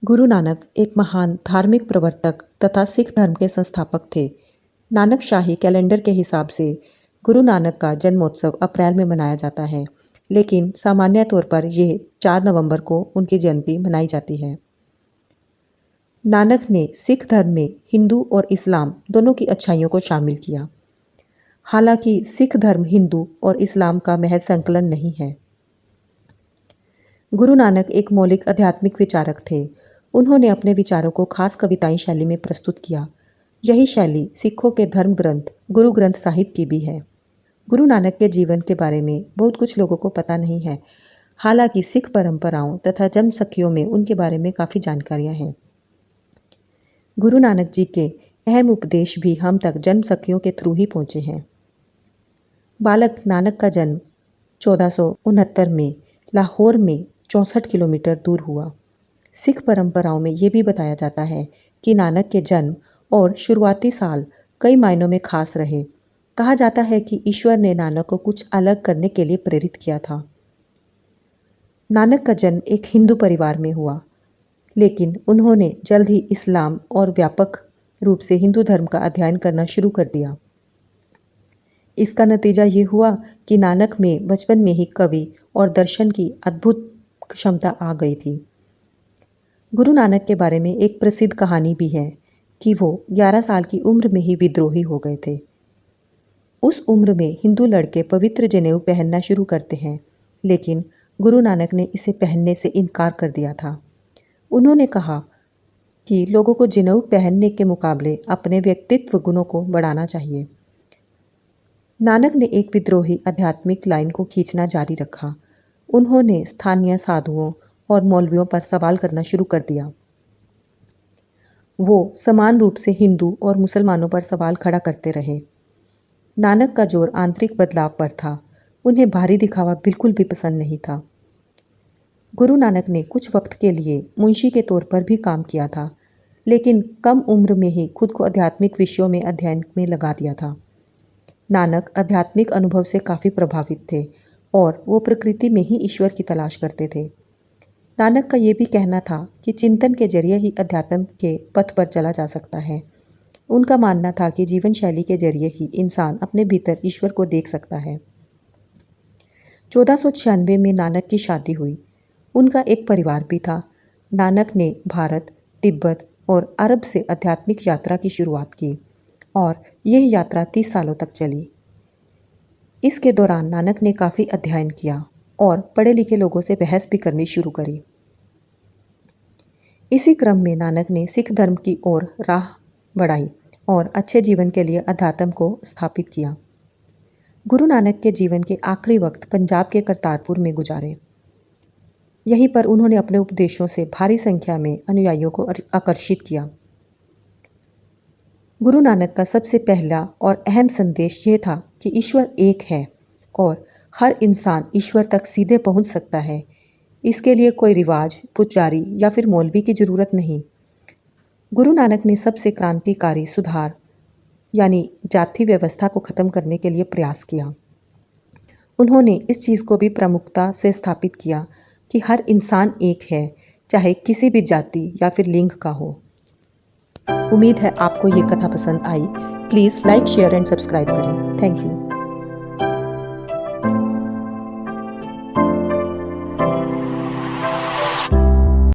गुरु नानक एक महान धार्मिक प्रवर्तक तथा सिख धर्म के संस्थापक थे। नानक शाही कैलेंडर के हिसाब से गुरु नानक का जन्मोत्सव अप्रैल में मनाया जाता है, लेकिन सामान्य तौर पर यह 4 नवंबर को उनकी जयंती मनाई जाती है। नानक ने सिख धर्म में हिंदू और इस्लाम दोनों की अच्छाइयों को शामिल किया। हालांकि सिख धर्म हिंदू और इस्लाम का महज संकलन नहीं है। गुरु नानक एक मौलिक आध्यात्मिक विचारक थे। उन्होंने अपने विचारों को खास कविताई शैली में प्रस्तुत किया। यही शैली सिखों के धर्म ग्रंथ गुरु ग्रंथ साहिब की भी है। गुरु नानक के जीवन के बारे में बहुत कुछ लोगों को पता नहीं है। हालांकि सिख परंपराओं तथा जनसखियों में उनके बारे में काफ़ी जानकारियां हैं। गुरु नानक जी के अहम उपदेश भी हम तक जनसखियों के थ्रू ही पहुँचे हैं। बालक नानक का जन्म 1469 में लाहौर में 64 किलोमीटर दूर हुआ। सिख परंपराओं में ये भी बताया जाता है कि नानक के जन्म और शुरुआती साल कई मायनों में खास रहे। कहा जाता है कि ईश्वर ने नानक को कुछ अलग करने के लिए प्रेरित किया था। नानक का जन्म एक हिंदू परिवार में हुआ, लेकिन उन्होंने जल्द ही इस्लाम और व्यापक रूप से हिंदू धर्म का अध्ययन करना शुरू कर दिया। इसका नतीजा ये हुआ कि नानक में बचपन में ही कवि और दर्शन की अद्भुत क्षमता आ गई थी। गुरु नानक के बारे में एक प्रसिद्ध कहानी भी है कि वो 11 साल की उम्र में ही विद्रोही हो गए थे। उस उम्र में हिंदू लड़के पवित्र जनेऊ पहनना शुरू करते हैं, लेकिन गुरु नानक ने इसे पहनने से इनकार कर दिया था। उन्होंने कहा कि लोगों को जनेऊ पहनने के मुकाबले अपने व्यक्तित्व गुणों को बढ़ाना चाहिए। नानक ने एक विद्रोही आध्यात्मिक लाइन को खींचना जारी रखा। उन्होंने स्थानीय साधुओं और मौलवियों पर सवाल करना शुरू कर दिया। वो समान रूप से हिंदू और मुसलमानों पर सवाल खड़ा करते रहे। नानक का जोर आंतरिक बदलाव पर था। उन्हें बाहरी दिखावा बिल्कुल भी पसंद नहीं था। गुरु नानक ने कुछ वक्त के लिए मुंशी के तौर पर भी काम किया था, लेकिन कम उम्र में ही खुद को आध्यात्मिक विषयों में अध्ययन में लगा दिया था। नानक आध्यात्मिक अनुभव से काफ़ी प्रभावित थे और वो प्रकृति में ही ईश्वर की तलाश करते थे। नानक का ये भी कहना था कि चिंतन के जरिए ही अध्यात्म के पथ पर चला जा सकता है। उनका मानना था कि जीवन शैली के जरिए ही इंसान अपने भीतर ईश्वर को देख सकता है। 1496 में नानक की शादी हुई। उनका एक परिवार भी था। नानक ने भारत, तिब्बत और अरब से आध्यात्मिक यात्रा की शुरुआत की और यह यात्रा 30 सालों तक चली। इसके दौरान नानक ने काफ़ी अध्ययन किया और पढ़े लिखे लोगों से बहस भी करनी शुरू करी। इसी क्रम में नानक ने सिख धर्म की ओर राह बढ़ाई और अच्छे जीवन के लिए अध्यात्म को स्थापित किया। गुरु नानक के जीवन के आखिरी वक्त पंजाब के करतारपुर में गुजारे। यहीं पर उन्होंने अपने उपदेशों से भारी संख्या में अनुयायियों को आकर्षित किया। गुरु नानक का सबसे पहला और अहम संदेश ये था कि ईश्वर एक है और हर इंसान ईश्वर तक सीधे पहुंच सकता है। इसके लिए कोई रिवाज, पुजारी या फिर मौलवी की ज़रूरत नहीं। गुरु नानक ने सबसे क्रांतिकारी सुधार यानी जाति व्यवस्था को ख़त्म करने के लिए प्रयास किया। उन्होंने इस चीज़ को भी प्रमुखता से स्थापित किया कि हर इंसान एक है, चाहे किसी भी जाति या फिर लिंग का हो। उम्मीद है आपको ये कथा पसंद आई। Please like, share and subscribe करें। Thank you.